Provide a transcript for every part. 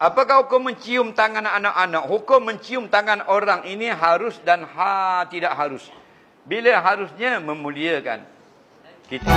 Apakah hukum mencium tangan anak-anak? Hukum mencium tangan orang ini harus dan tidak harus. Bila harusnya memuliakan kita.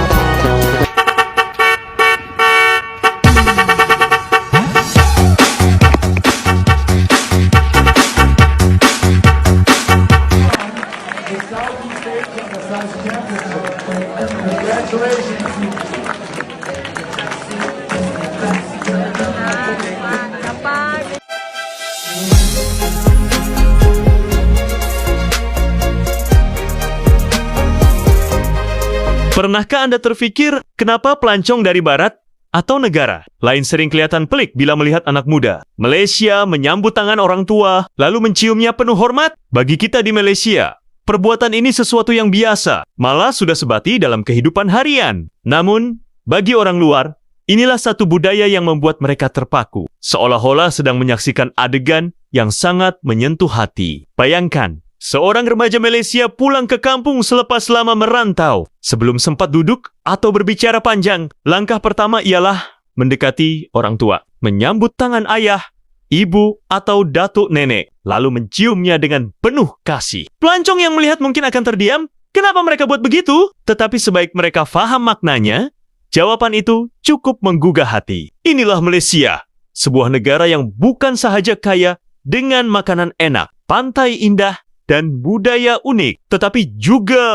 Pernahkah Anda terfikir kenapa pelancong dari barat atau negara lain sering kelihatan pelik bila melihat anak muda Malaysia menyambut tangan orang tua lalu menciumnya penuh hormat? Bagi kita di Malaysia, perbuatan ini sesuatu yang biasa, malah sudah sebati dalam kehidupan harian. Namun, bagi orang luar, inilah satu budaya yang membuat mereka terpaku, seolah-olah sedang menyaksikan adegan yang sangat menyentuh hati. Bayangkan, seorang remaja Malaysia pulang ke kampung selepas lama merantau. Sebelum sempat duduk atau berbicara panjang, langkah pertama ialah mendekati orang tua, menyambut tangan ayah, ibu, atau datuk nenek, lalu menciumnya dengan penuh kasih. Pelancong yang melihat mungkin akan terdiam, kenapa mereka buat begitu? Tetapi sebaik mereka faham maknanya, jawaban itu cukup menggugah hati. Inilah Malaysia, sebuah negara yang bukan sahaja kaya dengan makanan enak, pantai indah, dan budaya unik, tetapi juga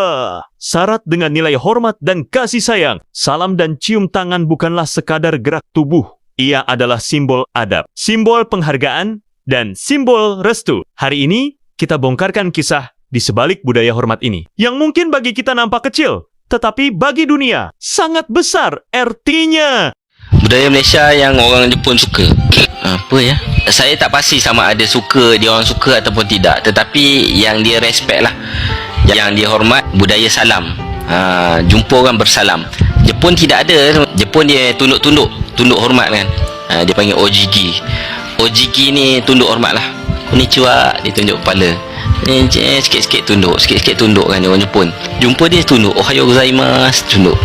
syarat dengan nilai hormat dan kasih sayang. Salam dan cium tangan bukanlah sekadar gerak tubuh. Ia adalah simbol adab, simbol penghargaan, dan simbol restu. Hari ini, kita bongkarkan kisah di sebalik budaya hormat ini, yang mungkin bagi kita nampak kecil, tetapi bagi dunia sangat besar artinya. Budaya Malaysia yang orang Jepun suka. Apa ya? Saya tak pasti sama ada suka, dia orang suka ataupun tidak. Tetapi yang dia respect lah, yang dia hormat, budaya salam. Jumpa orang bersalam. Jepun tidak ada. Jepun dia tunduk hormat kan. Dia panggil ojigi. Ojigi ni tunduk hormat lah. Konnichiwa, dia tunjuk kepala. Sikit-sikit tunduk kan orang Jepun. Jumpa dia tunduk, ohayo gozaimasu, tunduk.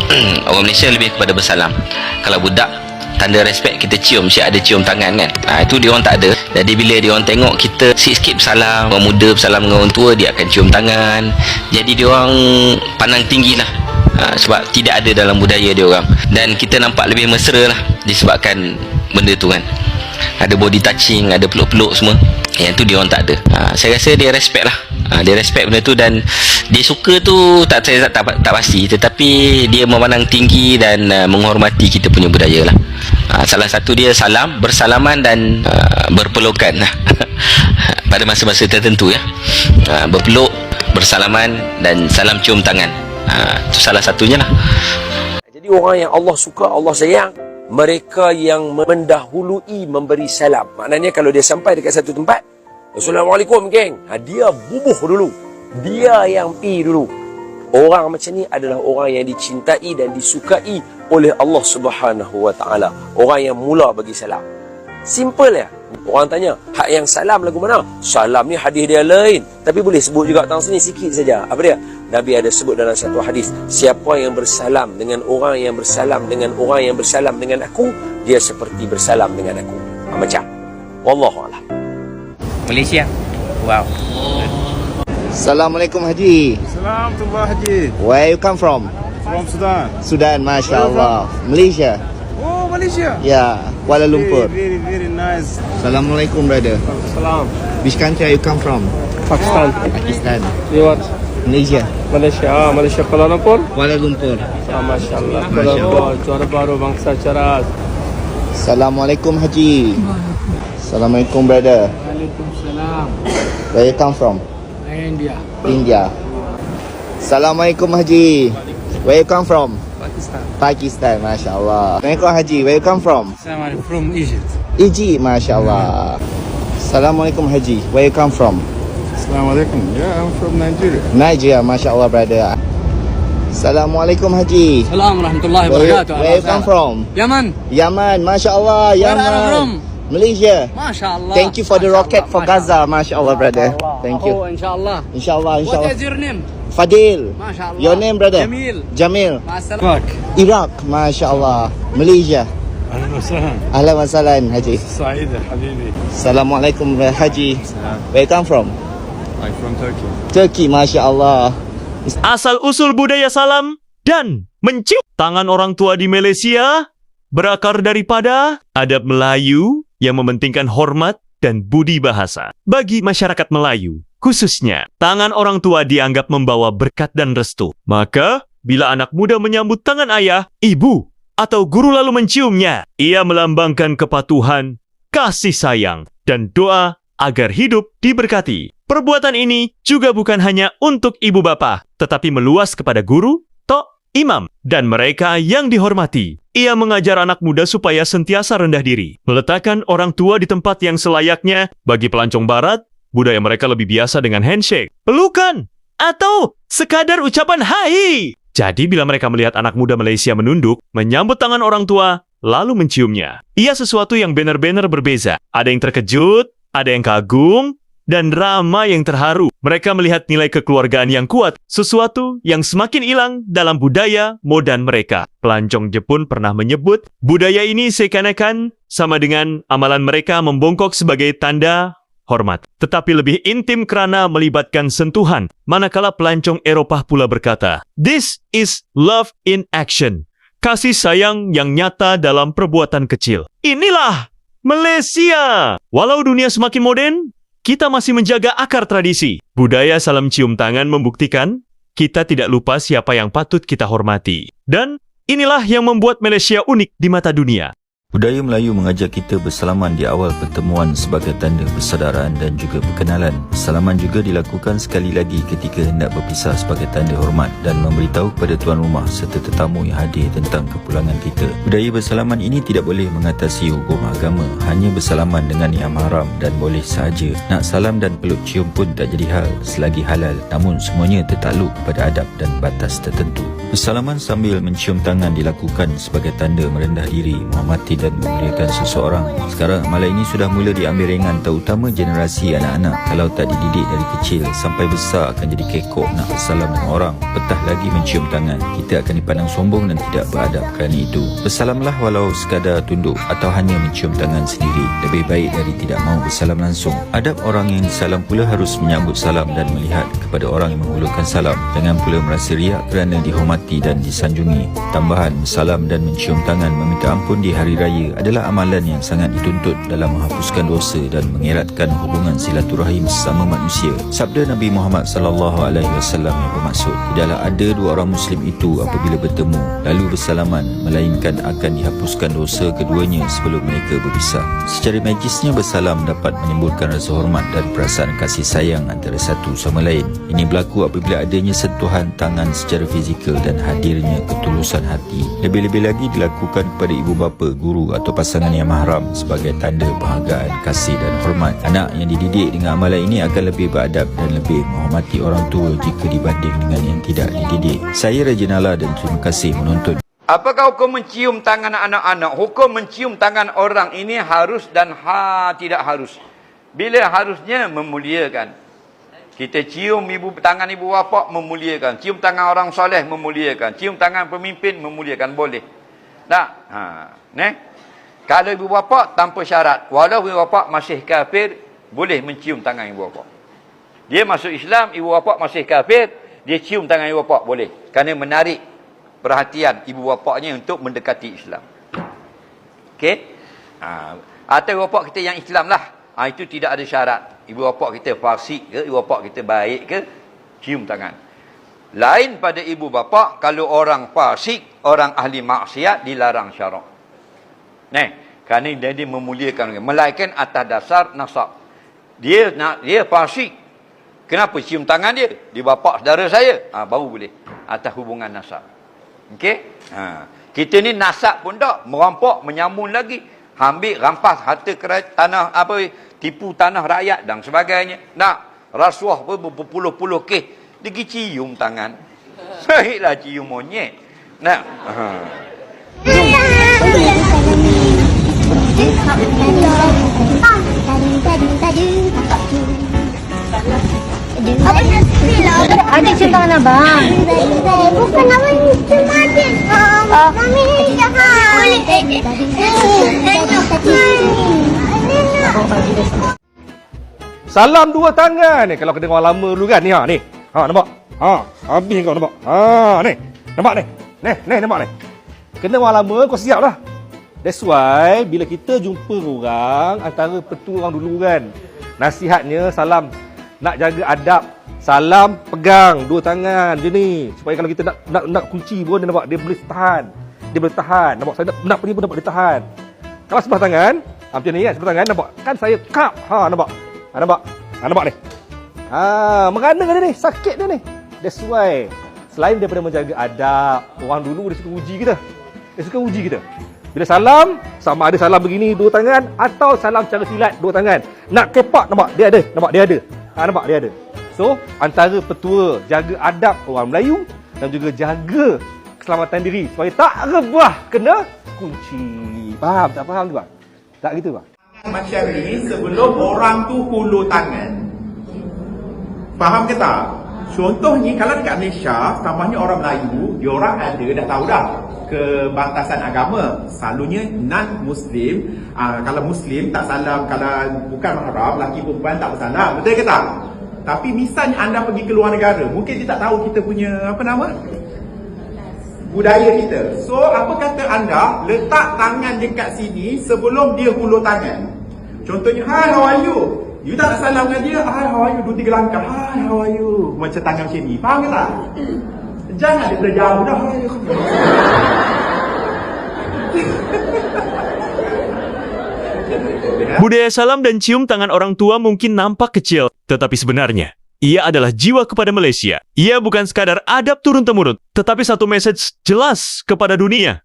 Orang Malaysia lebih kepada bersalam. Kalau budak, tanda respect kita cium, mesti ada cium tangan kan. Itu dia orang tak ada. Jadi bila dia orang tengok kita sikit-sikit bersalam, orang muda bersalam dengan orang tua, dia akan cium tangan. Jadi dia orang pandang tinggi lah. Sebab tidak ada dalam budaya dia orang. Dan kita nampak lebih mesra lah disebabkan benda tu kan. Ada body touching, ada peluk-peluk semua. Yang tu dia orang tak ada. Saya rasa dia respect lah. Dia respect benda tu dan dia suka tu saya tak pasti, tetapi dia memandang tinggi dan menghormati kita punya budaya lah. Salah satu dia salam, bersalaman dan berpelukan pada masa-masa tertentu ya. Berpeluk, bersalaman dan salam cium tangan. Itu salah satunya lah. Jadi orang yang Allah suka, Allah sayang, mereka yang mendahului memberi salam. Maknanya kalau dia sampai dekat satu tempat, Assalamualaikum geng, dia bubuh dulu, dia yang pi dulu. Orang macam ni adalah orang yang dicintai dan disukai oleh Allah Subhanahu Wa Taala. Orang yang mula bagi salam. Simple ya. Orang tanya, hak yang salam lagu mana? Salam ni hadis dia lain, tapi boleh sebut juga tang sini sikit saja. Apa dia? Nabi ada sebut dalam satu hadis, siapa yang bersalam dengan orang yang bersalam dengan orang yang bersalam dengan aku, dia seperti bersalam dengan aku. Macam wallahu a'lam. Malaysia. Wow. Assalamualaikum Haji. Assalamualaikum Haji. Where you come from? From Sudan. Sudan, Masya Allah. Malaysia. Oh, Malaysia. Yeah, Kuala Lumpur. Very nice. Assalamualaikum brother. Salam. Which country are you come from? Pakistan. Pakistan. You what? Malaysia. Malaysia. Malaysia Kuala Lumpur. Kuala Lumpur. Masya Allah. Masya Allah. Juara baru bangsa cerdas. Assalamualaikum Haji. Assalamualaikum brother. Waalaikumsalam. Where you come from? India. India. Assalamualaikum Haji. Where you come from? Pakistan. Pakistan, Masya Allah. Assalamualaikum Haji. Where you come from? I'm from Egypt. Egypt, Masya Allah. Assalamualaikum Haji. Where you come from? Assalamualaikum. Yeah, I'm from Nigeria. Nigeria, Masya Allah brother. Assalamualaikum Haji. Assalamualaikum warahmatullahi wabarakatuh. Where you come from? Yaman. Yaman, Masya Allah. Yaman. Malaysia. Masya Allah. Thank you for the rocket for Gaza, Masya Allah brother. Thank you. Oh, insyaAllah. Inshallah, What inshallah. is your name? Fadil. Masya Allah. Your name brother? Jamil. Jamil. Masalah. Iraq, Masya Allah. Malaysia. أهلا وسهلا. Ahlan wa sahlan, Haji. سعيد حبيبي. Assalamualaikum, Haji. Where you come from? I'm from Turkey. Turkey, Masya Allah. Asal-usul budaya salam dan mencium tangan orang tua di Malaysia berakar daripada adab Melayu yang mementingkan hormat dan budi bahasa. Bagi masyarakat Melayu, khususnya, tangan orang tua dianggap membawa berkat dan restu. Maka, bila anak muda menyambut tangan ayah, ibu, atau guru lalu menciumnya, ia melambangkan kepatuhan, kasih sayang, dan doa agar hidup diberkati. Perbuatan ini juga bukan hanya untuk ibu bapa, tetapi meluas kepada guru, tok, imam, dan mereka yang dihormati. Ia mengajar anak muda supaya sentiasa rendah diri, meletakkan orang tua di tempat yang selayaknya. Bagi pelancong barat, budaya mereka lebih biasa dengan handshake, pelukan, atau sekadar ucapan hai. Jadi bila mereka melihat anak muda Malaysia menunduk, menyambut tangan orang tua, lalu menciumnya, ia sesuatu yang benar-benar berbeza. Ada yang terkejut, ada yang kagum, dan ramai yang terharu. Mereka melihat nilai kekeluargaan yang kuat, sesuatu yang semakin hilang dalam budaya modern mereka. Pelancong Jepun pernah menyebut, budaya ini seakan-akan sama dengan amalan mereka membongkok sebagai tanda hormat, tetapi lebih intim kerana melibatkan sentuhan. Manakala pelancong Eropah pula berkata, "This is love in action." Kasih sayang yang nyata dalam perbuatan kecil. Inilah Malaysia. Walau dunia semakin modern, kita masih menjaga akar tradisi. Budaya salam cium tangan membuktikan kita tidak lupa siapa yang patut kita hormati. Dan inilah yang membuat Malaysia unik di mata dunia. Budaya Melayu mengajak kita bersalaman di awal pertemuan sebagai tanda persaudaraan dan juga perkenalan. Salaman juga dilakukan sekali lagi ketika hendak berpisah sebagai tanda hormat dan memberitahu kepada tuan rumah serta tetamu yang hadir tentang kepulangan kita. Budaya bersalaman ini tidak boleh mengatasi hukum agama, hanya bersalaman dengan yang haram dan boleh sahaja. Nak salam dan peluk cium pun tak jadi hal selagi halal, namun semuanya tertakluk pada adab dan batas tertentu. Bersalaman sambil mencium tangan dilakukan sebagai tanda merendah diri, menghormati dan memuliakan seseorang. Sekarang amalan ini sudah mula diambil ringan, terutama generasi anak-anak. Kalau tak dididik dari kecil, sampai besar akan jadi kekok nak bersalam dengan orang. Petah lagi mencium tangan, kita akan dipandang sombong dan tidak beradab kerana itu. Bersalamlah walau sekadar tunduk atau hanya mencium tangan sendiri. Lebih baik dari tidak mahu bersalam langsung. Adab orang yang disalam pula harus menyambut salam dan melihat kepada orang yang menghulurkan salam. Jangan pula merasa riak kerana dihormati dan disanjungi. Tambahan, bersalam dan mencium tangan meminta ampun di hari raya adalah amalan yang sangat dituntut dalam menghapuskan dosa dan mengeratkan hubungan silaturahim sesama manusia. Sabda Nabi Muhammad SAW yang bermaksud, tidaklah ada dua orang Muslim itu apabila bertemu lalu bersalaman, melainkan akan dihapuskan dosa keduanya sebelum mereka berpisah. Secara majisnya bersalam dapat menimbulkan rasa hormat dan perasaan kasih sayang antara satu sama lain. Ini berlaku apabila adanya sentuhan tangan secara fizikal dan hadirnya ketulusan hati. Lebih-lebih lagi dilakukan kepada ibu bapa, guru atau pasangan yang mahram sebagai tanda penghargaan, kasih dan hormat. Anak yang dididik dengan amalan ini akan lebih beradab dan lebih menghormati orang tua jika dibanding dengan yang tidak dididik. Saya Raja Nala dan terima kasih menonton. Apakah hukum mencium tangan anak-anak? Hukum mencium tangan orang ini harus dan tidak harus. Bila harusnya memuliakan. Kita cium tangan ibu bapa memuliakan. Cium tangan orang soleh memuliakan. Cium tangan pemimpin memuliakan. Boleh. Tak? Kalau ibu bapa tanpa syarat, walau ibu bapa masih kafir, boleh mencium tangan ibu bapa. Dia masuk Islam, ibu bapa masih kafir, dia cium tangan ibu bapa, boleh. Kerana menarik perhatian ibu bapanya untuk mendekati Islam. Okey? Atau ibu bapa kita yang Islam lah. Itu tidak ada syarat. Ibu bapa kita fasik ke, ibu bapa kita baik ke, cium tangan. Lain pada ibu bapa, kalau orang fasik, orang ahli maksiat, dilarang syarak. Kerana dia memuliakan, melainkan atas dasar nasab. Dia fasik. Kenapa cium tangan dia? Dia bapa saudara saya. Baru boleh. Atas hubungan nasab. Okey? Kita ni nasab pun tak. Merampok, menyamun lagi. Ambil, rampas harta tanah, tipu tanah rakyat dan sebagainya. Rasuah pun berpuluh-puluh kes. Dia pergi cium tangan. Baiklah cium monyet. Adik cium tangan abang. Bukan abang cium adik. Mami jahat. Salam dua tangan ni. Kalau kena orang lama dulu kan. Ni ha ni. Ha nampak? Ha, habis kau nampak. Ha ni. Nampak ni. Ni nampak ni. Kena orang lama kau siap lah. That's why bila kita jumpa orang, antara petua orang dulu kan, nasihatnya salam, nak jaga adab. Salam pegang dua tangan je ni. Supaya kalau kita nak kunci pun dia nampak dia boleh tahan. Dia boleh tahan. Nampak saya nak pergi pun nampak dia tahan. Kalau sebelah tangan, macam ni kan, sebelah tangan nampak kan saya kap. Ha nampak. Ha nampak. Ha nampak ni. Ha merana dia ni, sakit dia ni. That's why selain daripada menjaga adab, orang dulu dia suka uji kita. Dia suka uji kita. Bila salam, sama ada salam begini dua tangan atau salam cara silat dua tangan. Nak kepak nampak dia ada. Nampak dia ada. Ha nampak dia ada. So, antara petua jaga adab orang Melayu dan juga jaga keselamatan diri supaya tak rebah kena kunci. Faham tak faham tu bang? Tak gitu bang? Macam ni sebelum orang tu hulur tangan. Faham ke tak? Contohnya kalau dekat Malaysia, samanya orang Melayu, diorang ada dah tahu dah kebatasan agama. Selalunya non-Muslim, kalau Muslim tak salam, kalau bukan mahram, lelaki perempuan tak bersalam. Betul ke tak? Tapi misalnya anda pergi ke luar negara, mungkin dia tak tahu kita punya apa nama? Budaya kita. So, apa kata anda letak tangan dekat sini sebelum dia hulur tangan. Contohnya, hi, how are you? You tak nak salam dengan dia, hi, how are you? 2-3 langkah, hi, how are you? Macam tangan macam ni. Faham ke tak? Jangan daripada jauh dah. Budaya salam dan cium tangan orang tua mungkin nampak kecil, tetapi sebenarnya ia adalah jiwa kepada Malaysia. Ia bukan sekadar adab turun-temurun, tetapi satu message jelas kepada dunia.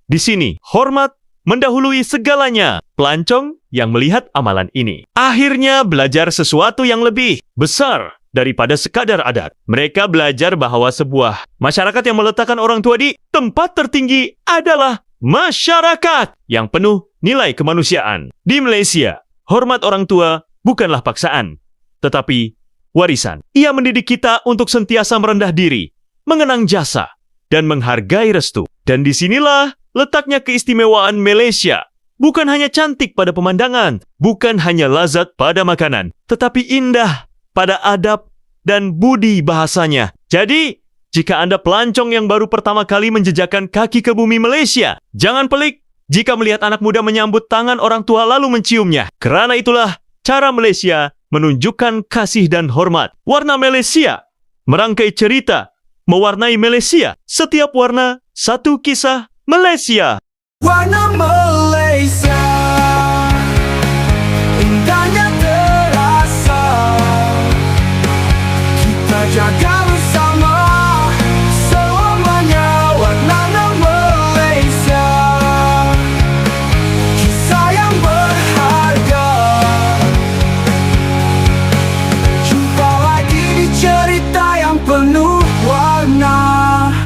Di sini, hormat mendahului segalanya. Pelancong yang melihat amalan ini akhirnya belajar sesuatu yang lebih besar daripada sekadar adat. Mereka belajar bahawa sebuah masyarakat yang meletakkan orang tua di tempat tertinggi adalah masyarakat yang penuh nilai kemanusiaan. Di Malaysia, hormat orang tua bukanlah paksaan, tetapi warisan. Ia mendidik kita untuk sentiasa merendah diri, mengenang jasa, dan menghargai restu. Dan disinilah letaknya keistimewaan Malaysia. Bukan hanya cantik pada pemandangan, bukan hanya lazat pada makanan, tetapi indah pada adab dan budi bahasanya. Jadi, jika Anda pelancong yang baru pertama kali menjejakkan kaki ke bumi Malaysia, jangan pelik jika melihat anak muda menyambut tangan orang tua lalu menciumnya. Kerana itulah cara Malaysia menunjukkan kasih dan hormat. Warna Malaysia merangkai cerita, mewarnai Malaysia. Setiap warna, satu kisah Malaysia. Warna Malaysia, indahnya terasa. Kita jaga